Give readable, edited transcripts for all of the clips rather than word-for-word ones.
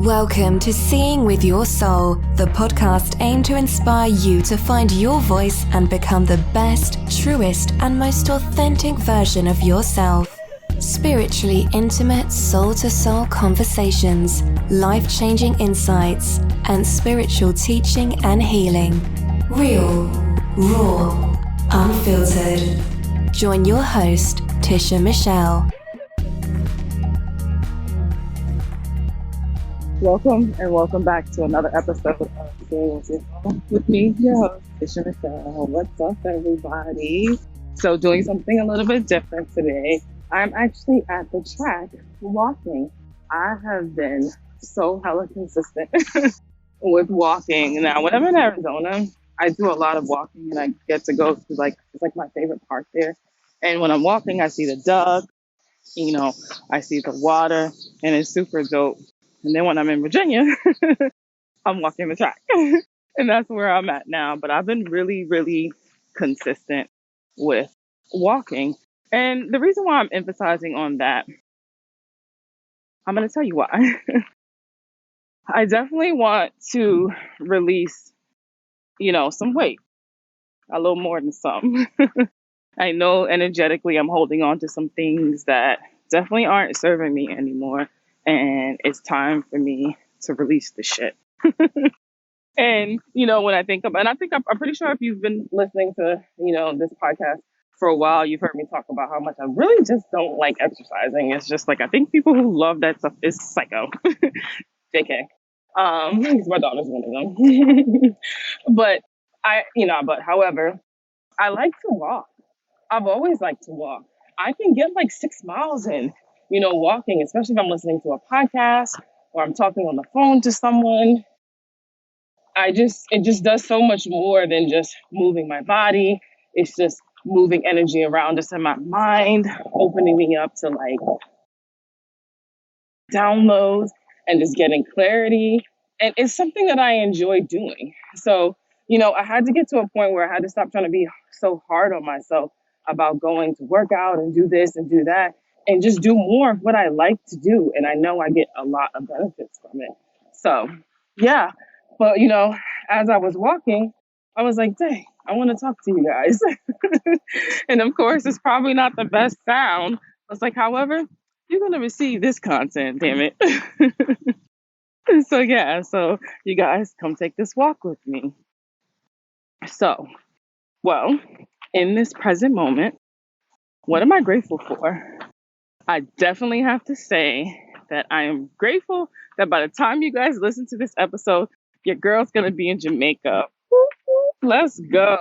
Welcome to Seeing with Your Soul, the podcast aimed to inspire you to find your voice and become the best, truest, and most authentic version of yourself. Spiritually intimate, soul-to-soul conversations, life-changing insights, and spiritual teaching and healing. Real, raw, unfiltered. Join your host, Tisha Michelle. Welcome and welcome back to another episode of Seeing with Your Soul with me, your host, Tisha Michelle. What's up, everybody? So doing something a little bit different today. I'm actually at the track walking. I have been so hella consistent with walking. Now, when I'm in Arizona, I do a lot of walking and I get to go to it's like my favorite park there. And when I'm walking, I see the duck, I see the water, and it's super dope. And then when I'm in Virginia, I'm walking the track. And that's where I'm at now. But I've been really, really consistent with walking. And the reason why I'm emphasizing on that, I'm going to tell you why. I definitely want to release, some weight, a little more than some. I know energetically I'm holding on to some things that definitely aren't serving me anymore. And it's time for me to release the shit. And, when I think about, and I think I'm pretty sure if you've been listening to, this podcast for a while, you've heard me talk about how much I really just don't like exercising. It's just like, I think people who love that stuff is psycho. JK. Because my daughter's one of them. But however, I like to walk. I've always liked to walk. I can get like 6 miles in, walking, especially if I'm listening to a podcast or I'm talking on the phone to someone. It just does so much more than just moving my body. It's just moving energy around just in my mind, opening me up to like downloads and just getting clarity. And it's something that I enjoy doing. So, I had to get to a point where I had to stop trying to be so hard on myself about going to work out and do this and do that and just do more of what I like to do. And I know I get a lot of benefits from it. So, yeah. But, as I was walking, I was like, dang, I want to talk to you guys. And of course, it's probably not the best sound. I was like, however, you're going to receive this content, damn it. So you guys come take this walk with me. So, in this present moment, what am I grateful for? I definitely have to say that I am grateful that by the time you guys listen to this episode, your girl's going to be in Jamaica. Let's go.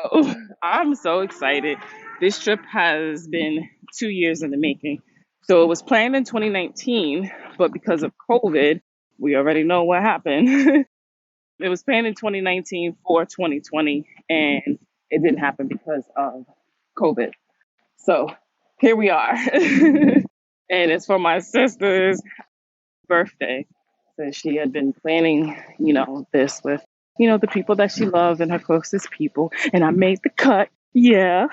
I'm so excited. This trip has been 2 years in the making. So it was planned in 2019, but because of COVID, we already know what happened. It was planned in 2019 for 2020, and it didn't happen because of COVID. So here we are. And it's for my sister's birthday. So she had been planning, this with, the people that she loves and her closest people. And I made the cut. Yeah.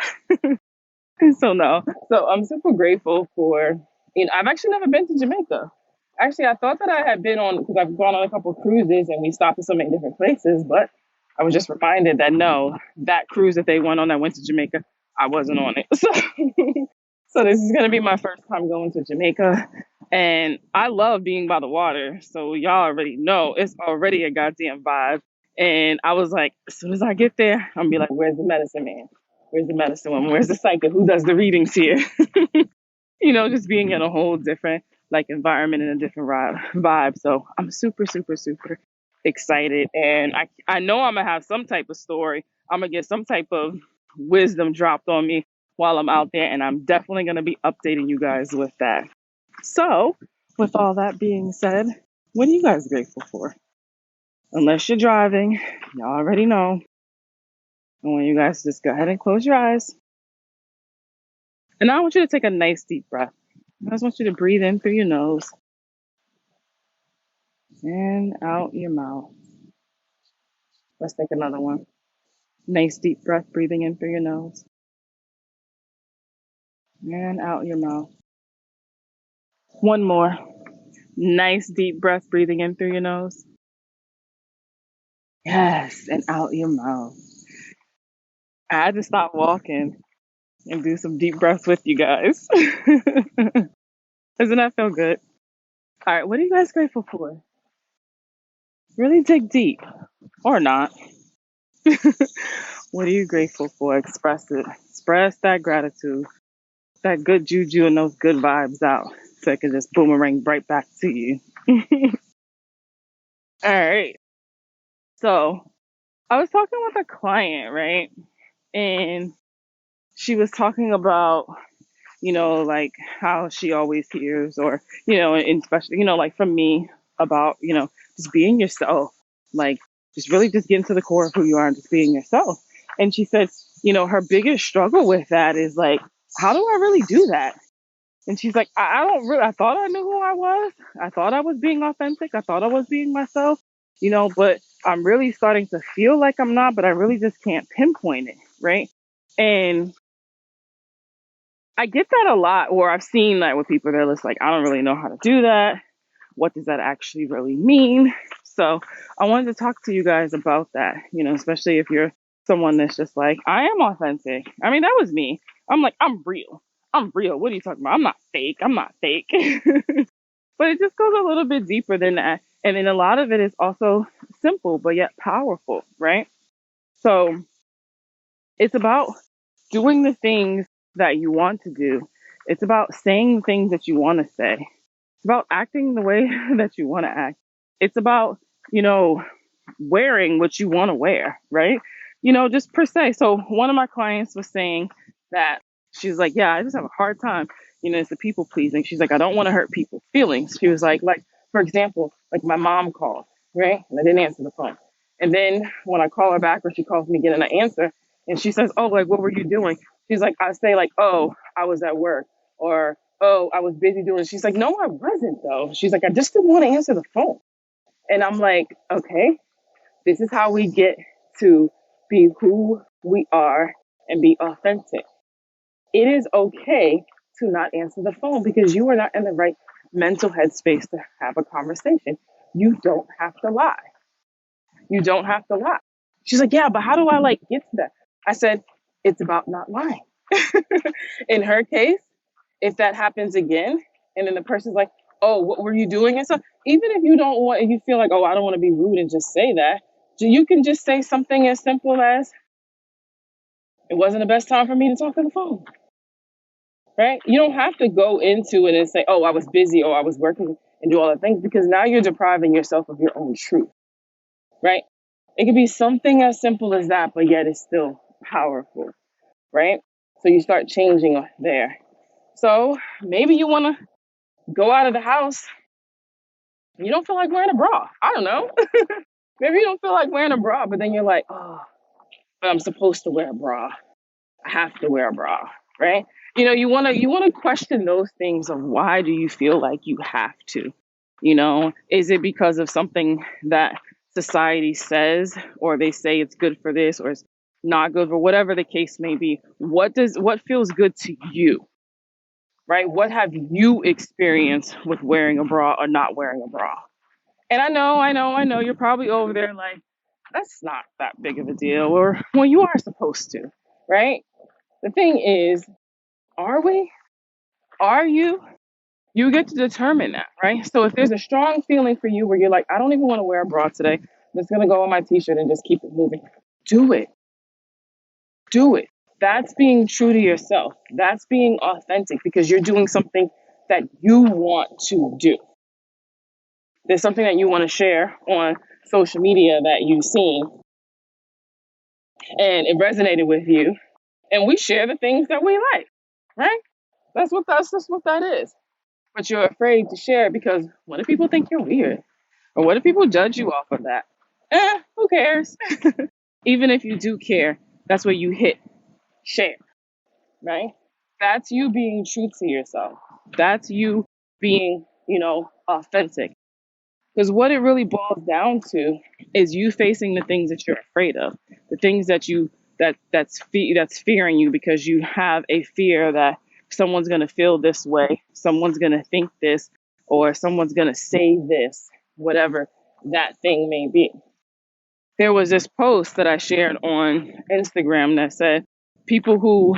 So I'm super grateful for, I've actually never been to Jamaica. Actually, I thought that I had been on, because I've gone on a couple of cruises and we stopped at so many different places, but I was just reminded that no, that cruise that they went on that went to Jamaica, I wasn't on it. So this is going to be my first time going to Jamaica. And I love being by the water. So y'all already know it's already a goddamn vibe. And I was like, as soon as I get there, I'm going to be like, where's the medicine man? Where's the medicine woman? Where's the psychic? Who does the readings here? Just being in a whole different environment and a different vibe. So I'm super, super, super excited. And I know I'm going to have some type of story. I'm going to get some type of wisdom dropped on me while I'm out there. And I'm definitely going to be updating you guys with that. So with all that being said, what are you guys grateful for? Unless you're driving, y'all already know. I want you guys to just go ahead and close your eyes. And I want you to take a nice deep breath. I just want you to breathe in through your nose and out your mouth. Let's take another one. Nice deep breath, breathing in through your nose and out your mouth. One more. Nice deep breath breathing in through your nose. Yes, and out your mouth. I had to stop walking and do some deep breaths with you guys. Doesn't that feel good? All right, what are you guys grateful for? Really dig deep or not. What are you grateful for? Express it. Express that gratitude, that good juju and those good vibes out so it can just boomerang right back to you. All right. So I was talking with a client, right? And she was talking about, like how she always hears, or, and especially, like from me about, just being yourself, like just really just getting to the core of who you are and just being yourself. And she said, her biggest struggle with that is like, how do I really do that? And she's like, I don't really, I thought I knew who I was. I thought I was being authentic. I thought I was being myself, but I'm really starting to feel like I'm not, but I really just can't pinpoint it. Right. And I get that a lot, or I've seen that with people. They're just like, I don't really know how to do that. What does that actually really mean? So I wanted to talk to you guys about that, especially if you're someone that's just like, I am authentic. I mean, that was me. I'm like, I'm real. I'm real. What are you talking about? I'm not fake. I'm not fake. But it just goes a little bit deeper than that. And then a lot of it is also simple, but yet powerful, right? So it's about doing the things that you want to do. It's about saying the things that you want to say. It's about acting the way that you want to act. It's about, wearing what you want to wear, right? Just per se. So one of my clients was saying that she's like, yeah, I just have a hard time, it's the people pleasing. She's like, I don't want to hurt people's feelings. She was like, for example, like my mom called, right? And I didn't answer the phone. And then when I call her back or she calls me again and I answer, and she says, oh, like, what were you doing? She's like, I say like, oh, I was at work, or, oh, I was busy doing. She's like, no, I wasn't though. She's like, I just didn't want to answer the phone. And I'm like, okay, this is how we get to be who we are and be authentic. It is okay to not answer the phone because you are not in the right mental headspace to have a conversation. You don't have to lie. You don't have to lie. She's like, yeah, but how do I like get to that? I said, it's about not lying. In her case, if that happens again, and then the person's like, oh, what were you doing? And so even if you don't want, if you feel like, oh, I don't want to be rude and just say that, you can just say something as simple as, it wasn't the best time for me to talk on the phone, right? You don't have to go into it and say, oh, I was busy or I was working and do all the things, because now you're depriving yourself of your own truth, right? It could be something as simple as that, but yet it's still powerful, right? So you start changing there. So maybe you want to go out of the house. You don't feel like wearing a bra. I don't know. Maybe you don't feel like wearing a bra, but then you're like, oh, but I'm supposed to wear a bra. I have to wear a bra, right? You want to question those things of why do you feel like you have to? Is it because of something that society says, or they say it's good for this, or it's not good, or whatever the case may be? What feels good to you? Right? What have you experienced with wearing a bra or not wearing a bra? And I know, you're probably over there like, that's not that big of a deal, or well, you are supposed to, right? The thing is, are we? Are you? You get to determine that, right? So if there's a strong feeling for you where you're like, I don't even want to wear a bra today, I'm just gonna go on my t-shirt and just keep it moving. Do it. Do it. That's being true to yourself. That's being authentic because you're doing something that you want to do. There's something that you want to share on social media that you've seen and it resonated with you. And we share the things that we like, right? That's what that is. But you're afraid to share because what if people think you're weird? Or what if people judge you off of that? Who cares? Even if you do care, that's where you hit share, right? That's you being true to yourself. That's you being, authentic. Because what it really boils down to is you facing the things that you're afraid of, the things that that's fearing you because you have a fear that someone's going to feel this way, someone's going to think this, or someone's going to say this, whatever that thing may be. There was this post that I shared on Instagram that said people who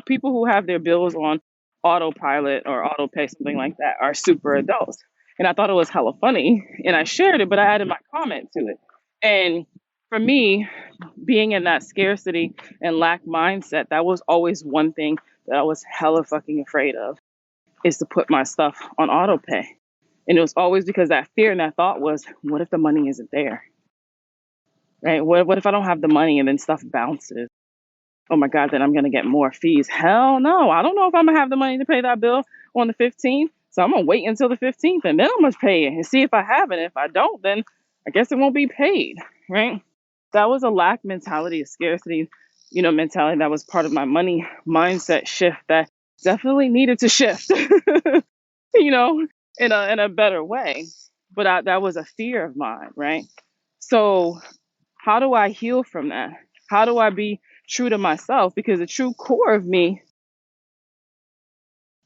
people who have their bills on autopilot or auto pay, something like that, are super adults. And I thought it was hella funny. And I shared it, but I added my comment to it. And for me, being in that scarcity and lack mindset, that was always one thing that I was hella fucking afraid of, is to put my stuff on auto pay. And it was always because that fear and that thought was, what if the money isn't there? Right? What if I don't have the money and then stuff bounces? Oh my God, then I'm going to get more fees. Hell no. I don't know if I'm going to have the money to pay that bill on the 15th. So I'm going to wait until the 15th and then I'm going to pay it and see if I have it. If I don't, then I guess it won't be paid. Right? That was a lack mentality, a scarcity, mentality that was part of my money mindset shift that definitely needed to shift, you know, in a better way. But that was a fear of mine. Right? So how do I heal from that? How do I be true to myself? Because the true core of me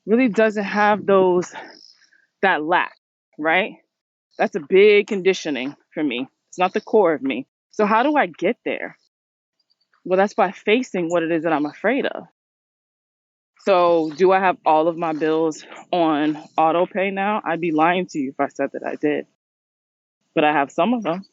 really doesn't have that lack, right? That's a big conditioning for me. It's not the core of me. So how do I get there? Well, that's by facing what it is that I'm afraid of. So do I have all of my bills on auto pay now? I'd be lying to you if I said that I did. But I have some of them.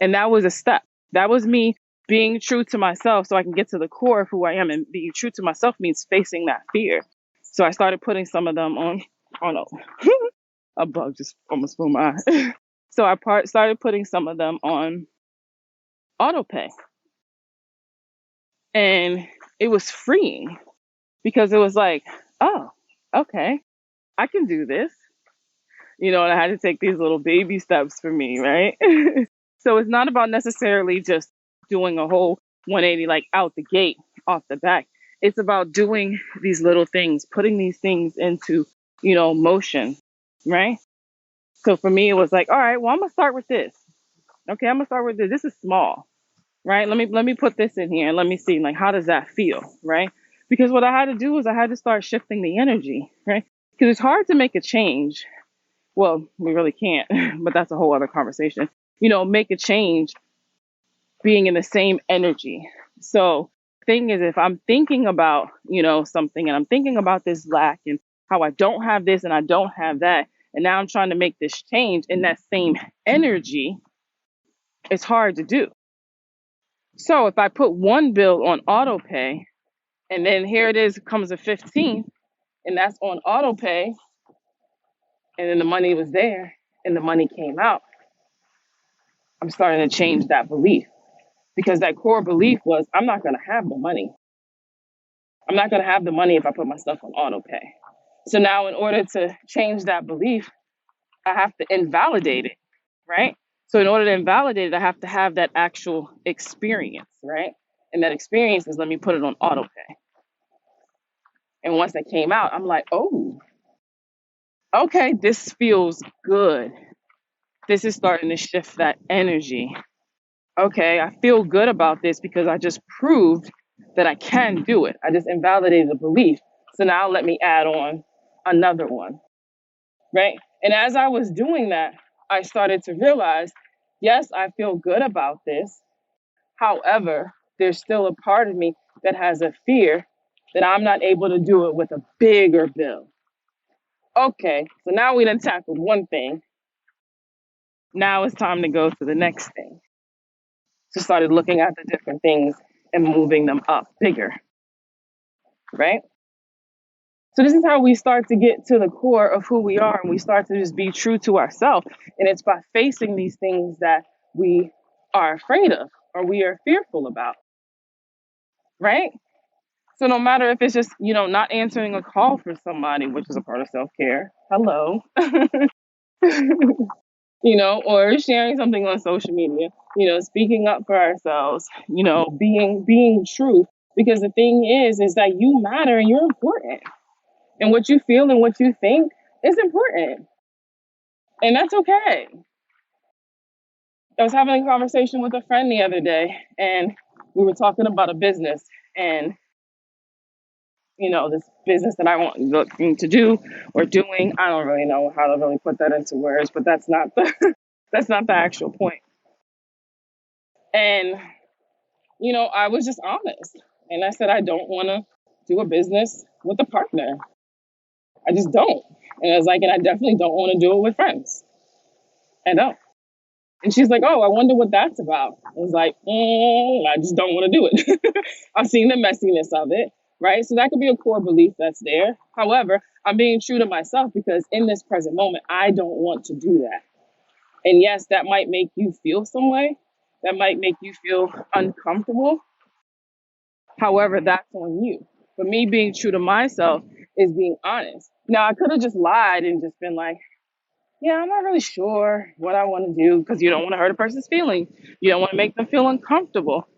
And that was a step. That was me being true to myself so I can get to the core of who I am. And being true to myself means facing that fear. So I started putting some of them on, oh no, a bug just almost blew my eye. So I started putting some of them on auto pay. And it was freeing because it was like, oh, okay, I can do this. And I had to take these little baby steps for me, right? So it's not about necessarily just doing a whole 180 like out the gate, off the back. It's about doing these little things, putting these things into, motion, right? So for me, it was like, all right, well, I'm gonna start with this. Okay, I'm gonna start with this. This is small, right? Let me put this in here and let me see, like, how does that feel, right? Because what I had to do was I had to start shifting the energy, right? Because it's hard to make a change. Well, we really can't, but that's a whole other conversation. Make a change being in the same energy. So thing is, if I'm thinking about, something and I'm thinking about this lack and how I don't have this and I don't have that, and now I'm trying to make this change in that same energy, it's hard to do. So if I put one bill on auto pay and then here it is, comes the 15th and that's on auto pay, and then the money was there and the money came out, I'm starting to change that belief, because that core belief was, I'm not going to have the money. I'm not going to have the money if I put my stuff on auto pay. So now in order to change that belief, I have to invalidate it, right? So in order to invalidate it, I have to have that actual experience, right? And that experience is, let me put it on auto pay. And once that came out, I'm like, oh, okay, this feels good. This is starting to shift that energy. Okay, I feel good about this because I just proved that I can do it. I just invalidated the belief. So now let me add on another one, right? And as I was doing that, I started to realize, yes, I feel good about this. However, there's still a part of me that has a fear that I'm not able to do it with a bigger bill. Okay, so now we done tackled one thing. Now it's time to go to the next thing. So started looking at the different things and moving them up bigger, right? So this is how we start to get to the core of who we are, and we start to just be true to ourselves. And it's by facing these things that we are afraid of or we are fearful about, right? So no matter if it's just, not answering a call for somebody, which is a part of self-care, hello, or sharing something on social media, speaking up for ourselves, being true. Because the thing is that you matter and you're important. And what you feel and what you think is important. And that's okay. I was having a conversation with a friend the other day, and we were talking about a business. And this business that I want looking to do or doing. I don't really know how to really put that into words, but that's not the that's not the actual point. And I was just honest, and I said I don't want to do a business with a partner. I just don't. And I was like, and I definitely don't want to do it with friends. I don't. And she's like, oh, I wonder what that's about. I was like, I just don't want to do it. I've seen the messiness of it, right? So that could be a core belief that's there. However, I'm being true to myself because in this present moment, I don't want to do that. And yes, that might make you feel some way. That might make you feel uncomfortable. However, that's on you. But me being true to myself is being honest. Now, I could have just lied and just been like, yeah, I'm not really sure what I want to do because you don't want to hurt a person's feelings. You don't want to make them feel uncomfortable.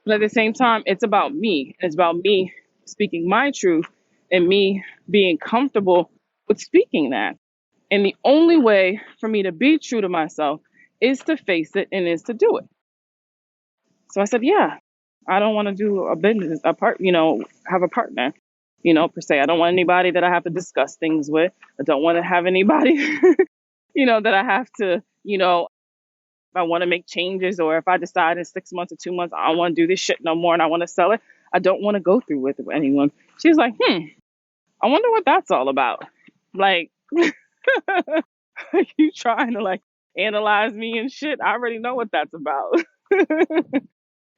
But at the same time, it's about me. It's about me speaking my truth and me being comfortable with speaking that. And the only way for me to be true to myself is to face it and is to do it. So I said, yeah, I don't want to do a business, have a partner, per se. I don't want anybody that I have to discuss things with. I don't want to have anybody, that I have to, if I want to make changes or if I decide in 6 months or 2 months, I don't want to do this shit no more and I want to sell it. I don't want to go through with anyone. She's like, I wonder what that's all about. Like, you trying to like analyze me and shit. I already know what that's about.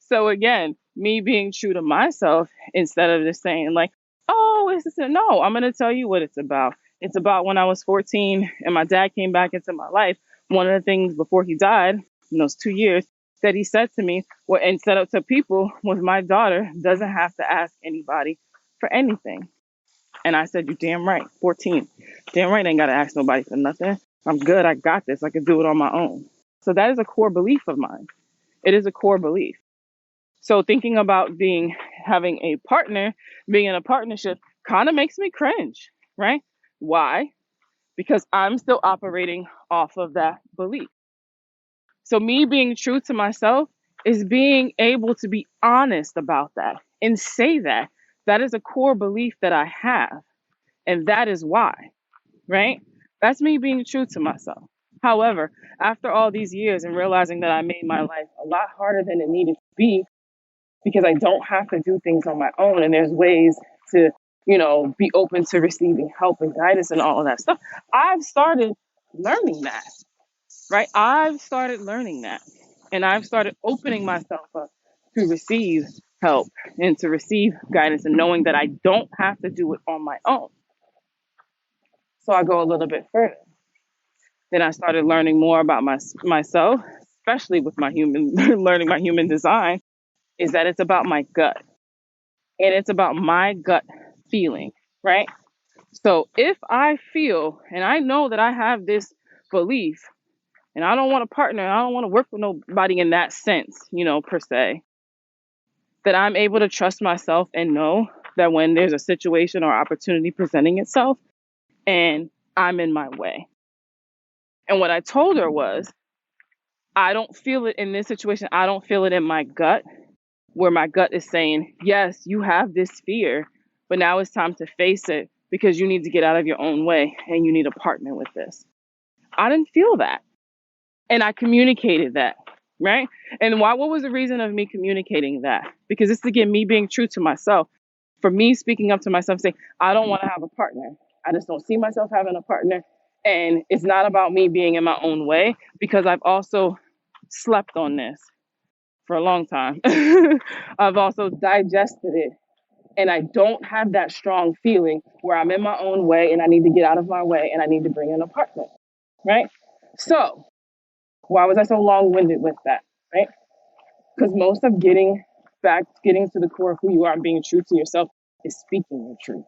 So again, me being true to myself instead of just saying like, oh, it's just no, I'm going to tell you what it's about. It's about when I was 14 and my dad came back into my life. One of the things before he died in those 2 years that he said to me and said up to people was my daughter doesn't have to ask anybody for anything. And I said, you damn right, 14. Damn right, I ain't got to ask nobody for nothing. I'm good. I got this. I can do it on my own. So that is a core belief of mine. It is a core belief. So thinking about having a partner, being in a partnership kind of makes me cringe, right? Why? Because I'm still operating off of that belief. So me being true to myself is being able to be honest about that and say that. That is a core belief that I have. And that is why, right? That's me being true to myself. However, after all these years and realizing that I made my life a lot harder than it needed to be, because I don't have to do things on my own. And there's ways to, be open to receiving help and guidance and all of that stuff. I've started learning that, right? I've started learning that. And I've started opening myself up to receive help and to receive guidance and knowing that I don't have to do it on my own. So I go a little bit further. Then I started learning more about myself, especially with learning my human design, is that it's about my gut. And it's about my gut feeling, right? So if I feel, and I know that I have this belief, and I don't want a partner, I don't want to work with nobody in that sense, per se, that I'm able to trust myself and know that when there's a situation or opportunity presenting itself, and I'm in my way. And what I told her was, I don't feel it in this situation. I don't feel it in my gut, where my gut is saying, yes, you have this fear, but now it's time to face it because you need to get out of your own way and you need a partner with this. I didn't feel that. And I communicated that, right? And what was the reason of me communicating that? Because it's, again, me being true to myself. For me speaking up to myself, saying, I don't want to have a partner. I just don't see myself having a partner. And it's not about me being in my own way, because I've also slept on this for a long time. I've also digested it. And I don't have that strong feeling where I'm in my own way and I need to get out of my way and I need to bring in a partner, right? So why was I so long-winded with that, right? Because most of getting to the core of who you are and being true to yourself is speaking your truth.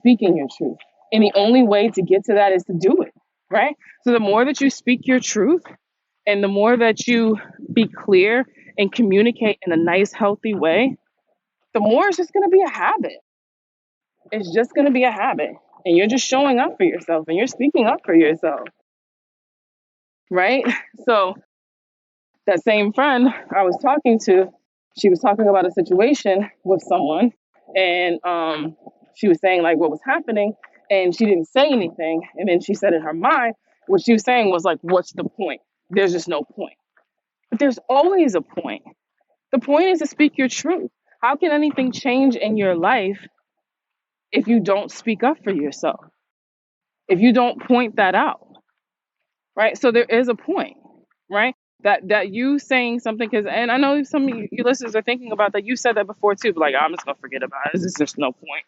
Speaking your truth. And the only way to get to that is to do it, right? So the more that you speak your truth and the more that you be clear and communicate in a nice, healthy way, the more it's just going to be a habit. It's just going to be a habit. And you're just showing up for yourself and you're speaking up for yourself, right? So that same friend I was talking to, she was talking about a situation with someone and she was saying like what was happening, and she didn't say anything. And then she said in her mind, what she was saying was like, "What's the point? There's just no point." But there's always a point. The point is to speak your truth. How can anything change in your life if you don't speak up for yourself? If you don't point that out, right? So there is a point, right? That you saying something, because, and I know some of you listeners are thinking about that. You said that before too, but like, I'm just gonna forget about it. There's just no point.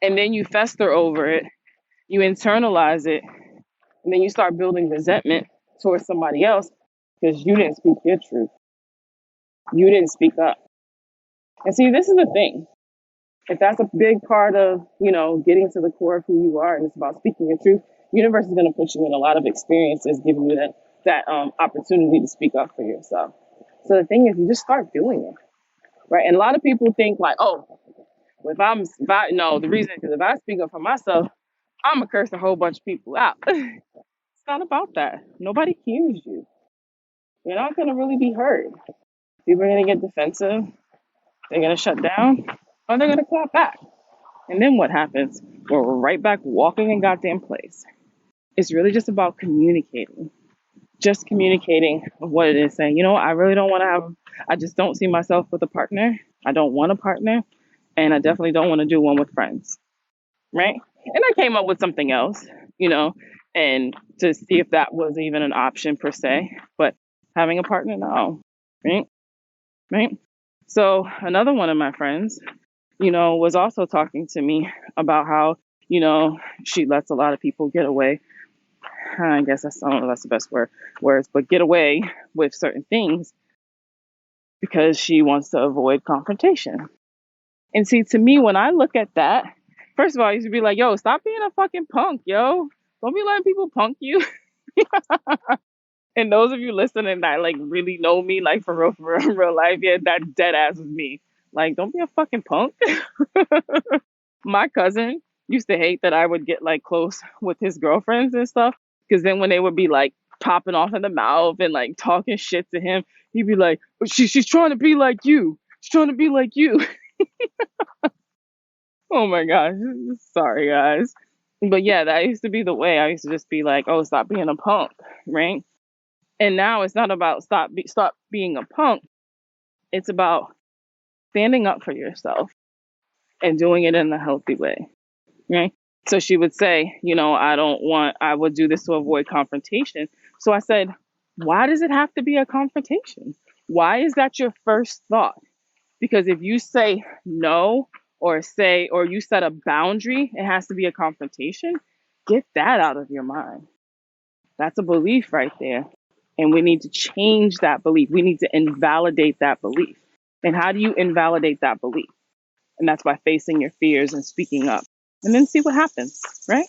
And then you fester over it, you internalize it, and then you start building resentment towards somebody else because you didn't speak your truth. You didn't speak up. And see, this is the thing. If that's a big part of, getting to the core of who you are, and it's about speaking your truth, universe is going to put you in a lot of experiences, giving you that opportunity to speak up for yourself. So the thing is, you just start doing it, right? And a lot of people think like, oh, no, the reason is if I speak up for myself, I'm gonna curse a whole bunch of people out. It's not about that. Nobody hears you. You're not gonna really be heard. People are gonna get defensive. They're gonna shut down, or they're gonna clap back. And then what happens? Well, we're right back walking in goddamn place. It's really just about communicating. Just communicating what it is, saying, I really don't want to I just don't see myself with a partner. I don't want a partner. And I definitely don't want to do one with friends. Right? And I came up with something else, and to see if that was even an option per se. But having a partner, no. Right? Right? So another one of my friends, was also talking to me about how, she lets a lot of people get away. I guess I don't know, that's the best words, but get away with certain things because she wants to avoid confrontation. And see, to me, when I look at that, first of all, I used to be like, yo, stop being a fucking punk, yo. Don't be letting people punk you. And those of you listening that like really know me, like for real, in real life, yeah, that dead ass is me. Like, don't be a fucking punk. My cousin used to hate that I would get like close with his girlfriends and stuff. Because then when they would be like popping off in the mouth and like talking shit to him, he'd be like, she's trying to be like you. She's trying to be like you. Oh my gosh. Sorry, guys. But yeah, that used to be the way. I used to just be like, oh, stop being a punk, right? And now it's not about stop being a punk. It's about standing up for yourself and doing it in a healthy way, right? So she would say, I would do this to avoid confrontation. So I said, why does it have to be a confrontation? Why is that your first thought? Because if you say no or you set a boundary, it has to be a confrontation. Get that out of your mind. That's a belief right there. And we need to change that belief. We need to invalidate that belief. And how do you invalidate that belief? And that's by facing your fears and speaking up. And then see what happens, right?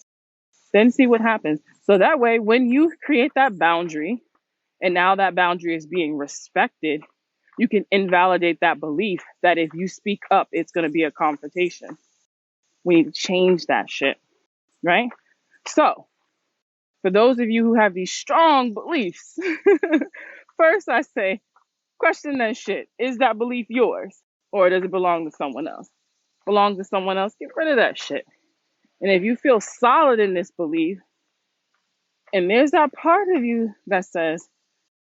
Then see what happens. So that way, when you create that boundary, and now that boundary is being respected, you can invalidate that belief that if you speak up, it's going to be a confrontation. We need to change that shit, right? So, for those of you who have these strong beliefs, first I say, question that shit. Is that belief yours? Or does it belong to someone else? Belongs to someone else? Get rid of that shit. And if you feel solid in this belief, and there's that part of you that says,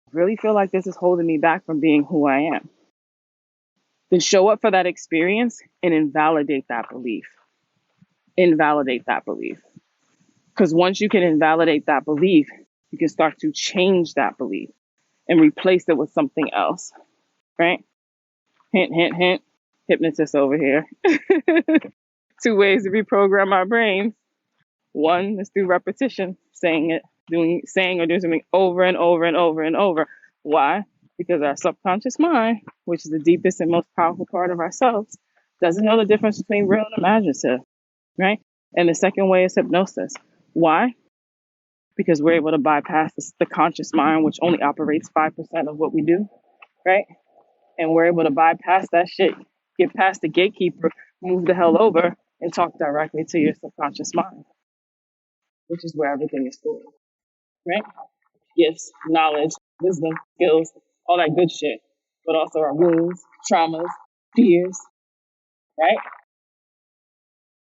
I really feel like this is holding me back from being who I am, then show up for that experience and invalidate that belief. Invalidate that belief. Because once you can invalidate that belief, you can start to change that belief and replace it with something else, right? Hint, hint, hint. Hypnotist over here. 2 ways to reprogram our brains. One is through repetition, saying or doing something over and over and over and over. Why? Because our subconscious mind, which is the deepest and most powerful part of ourselves, doesn't know the difference between real and imaginative, right? And the second way is hypnosis. Why? Because we're able to bypass the conscious mind, which only operates 5% of what we do, right? And we're able to bypass that shit, get past the gatekeeper, move the hell over, and talk directly to your subconscious mind, which is where everything is stored, right? Gifts, knowledge, wisdom, skills, all that good shit, but also our wounds, traumas, fears, right?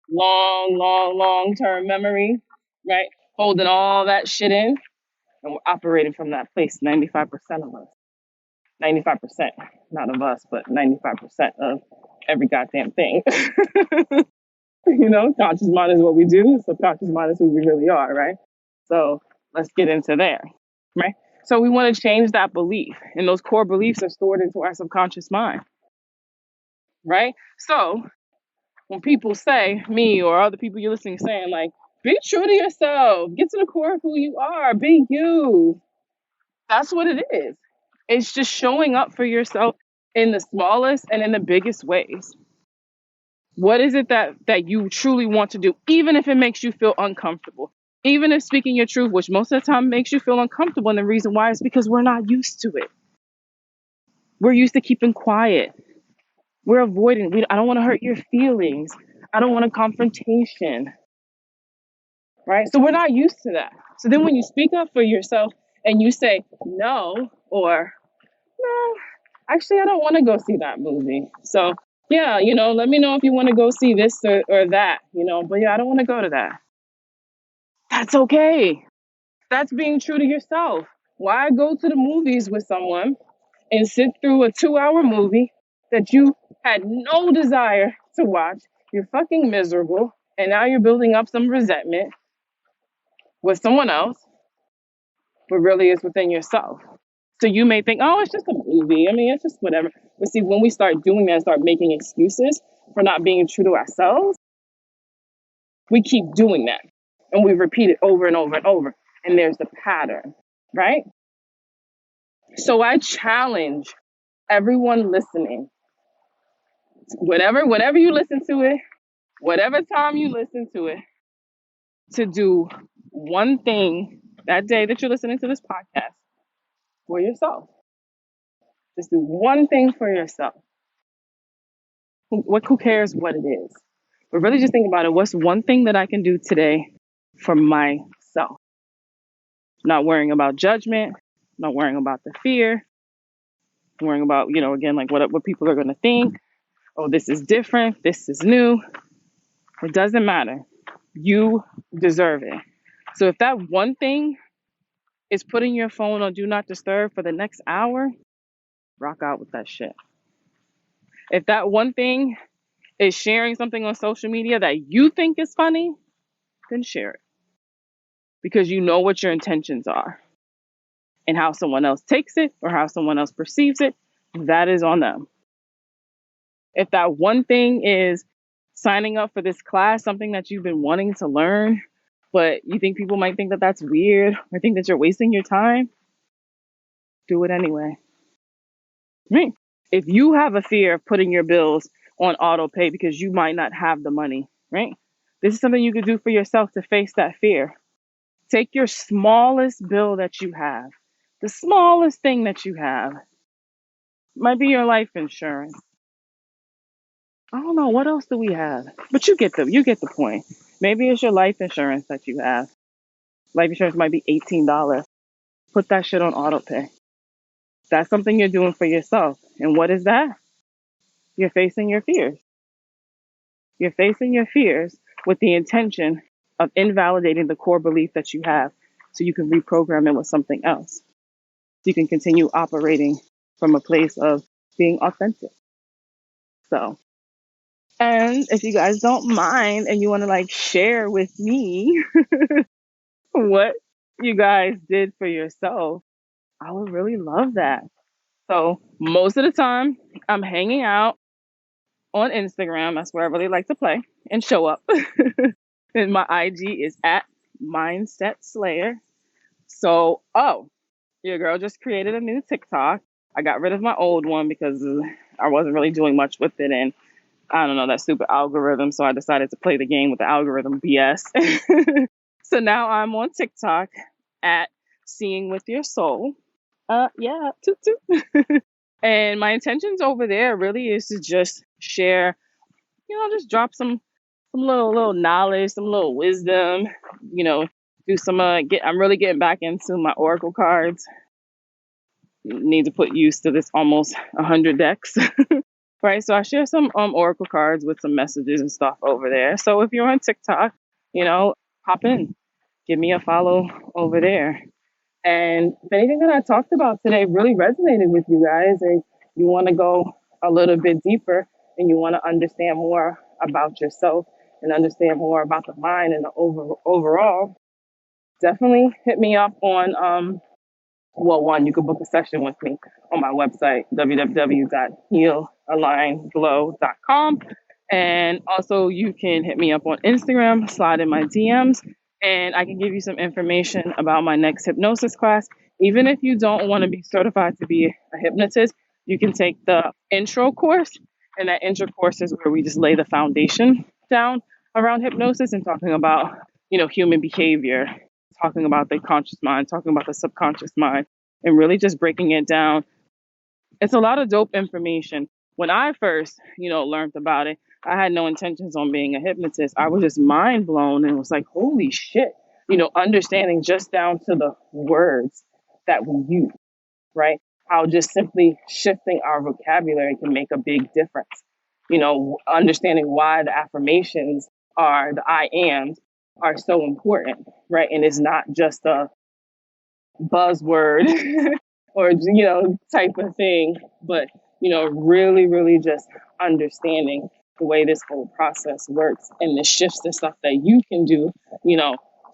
long-term memory, right? Holding all that shit in, and we're operating from that place. 95% of us, 95%, not of us, but 95% of every goddamn thing. Conscious mind is what we do. Subconscious mind is who we really are, right? So let's get into there, right? So we want to change that belief, and those core beliefs are stored into our subconscious mind, right? So when people say, me or other people you're listening saying, like, be true to yourself, get to the core of who you are, be you. That's what it is. It's just showing up for yourself in the smallest and in the biggest ways. What is it that you truly want to do, even if it makes you feel uncomfortable? Even if speaking your truth, which most of the time makes you feel uncomfortable, and the reason why is because we're not used to it. We're used to keeping quiet. We're avoiding. I don't want to hurt your feelings. I don't want a confrontation, right? So we're not used to that. So then when you speak up for yourself and you say no, or no, actually, I don't want to go see that movie. So yeah, let me know if you want to go see this or that, but yeah, I don't want to go to that. That's okay. That's being true to yourself. Why go to the movies with someone and sit through a 2-hour movie that you had no desire to watch? You're fucking miserable. And now you're building up some resentment with someone else, but really it's within yourself. So you may think, oh, it's just a movie. I mean, it's just whatever. But see, when we start doing that and start making excuses for not being true to ourselves, we keep doing that. And we repeat it over and over and over. And there's the pattern, right? So I challenge everyone listening, whenever you listen to it, whatever time you listen to it, to do one thing that day that you're listening to this podcast for yourself. Just do one thing for yourself. Who cares what it is? But really just think about it. What's one thing that I can do today for myself? Not worrying about judgment, not worrying about the fear, worrying about, again, like what people are going to think. Oh, this is different. This is new. It doesn't matter. You deserve it. So if that one thing is putting your phone on do not disturb for the next hour, rock out with that shit. If that one thing is sharing something on social media that you think is funny, then share it. Because you know what your intentions are. And how someone else takes it or how someone else perceives it, that is on them. If that one thing is signing up for this class, something that you've been wanting to learn, but you think people might think that that's weird or think that you're wasting your time, do it anyway. Right? If you have a fear of putting your bills on auto pay because you might not have the money, right? This is something you could do for yourself to face that fear. Take your smallest bill that you have, the smallest thing that you have, might be your life insurance. I don't know, what else do we have? But you get the point. Maybe it's your life insurance that you have. Life insurance might be $18. Put that shit on auto pay. That's something you're doing for yourself. And what is that? You're facing your fears. You're facing your fears with the intention of invalidating the core belief that you have so you can reprogram it with something else. So you can continue operating from a place of being authentic. So, and if you guys don't mind and you want to share with me what you guys did for yourself, I would really love that. So most of the time I'm hanging out on Instagram. That's where I really like to play and show up. And my IG is at Mindset Slayer. So, your girl just created a new TikTok. I got rid of my old one because I wasn't really doing much with it. And I don't know, that stupid algorithm. So I decided to play the game with the algorithm BS. So now I'm on TikTok at Seeing With Your Soul. Yeah, toot toot. And my intentions over there really is to just share, just drop some little knowledge, some little wisdom, do some, I'm really getting back into my Oracle cards. Need to put use to this almost 100 decks right? So I share some oracle cards with some messages and stuff over there. So if you're on TikTok, hop in, give me a follow over there. And if anything that I talked about today really resonated with you guys and you want to go a little bit deeper and you want to understand more about yourself and understand more about the mind and the overall, definitely hit me up on, you can book a session with me on my website, www.healaligneglow.com. And also you can hit me up on Instagram, slide in my DMs, and I can give you some information about my next hypnosis class. Even if you don't want to be certified to be a hypnotist, you can take the intro course. And that intro course is where we just lay the foundation down around hypnosis and talking about, human behavior, talking about the conscious mind, talking about the subconscious mind, and really just breaking it down. It's a lot of dope information. When I first, learned about it, I had no intentions on being a hypnotist. I was just mind blown and was like, holy shit, understanding just down to the words that we use, right? How just simply shifting our vocabulary can make a big difference. Understanding why the affirmations are the I ams are so important, right? And it's not just a buzzword or, type of thing, but, really, really just understanding the way this whole process works and the shifts and stuff that you can do,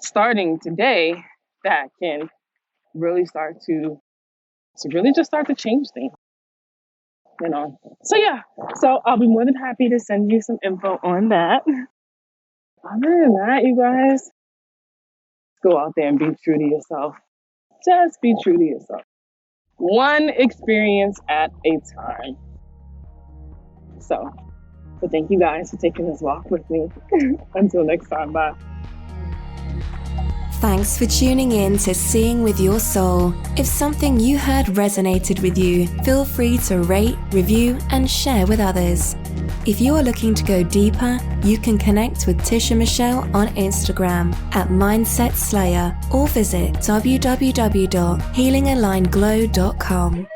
starting today that can really start to change things, So yeah, so I'll be more than happy to send you some info on that. Other than that, you guys, go out there and be true to yourself. Just be true to yourself. One experience at a time. But thank you guys for taking this walk with me. Until next time, bye. Thanks for tuning in to Seeing with Your Soul. If something you heard resonated with you, feel free to rate, review, and share with others. If you are looking to go deeper, you can connect with Tisha Michelle on Instagram at Mindset Slayer or visit www.healingalignedglow.com.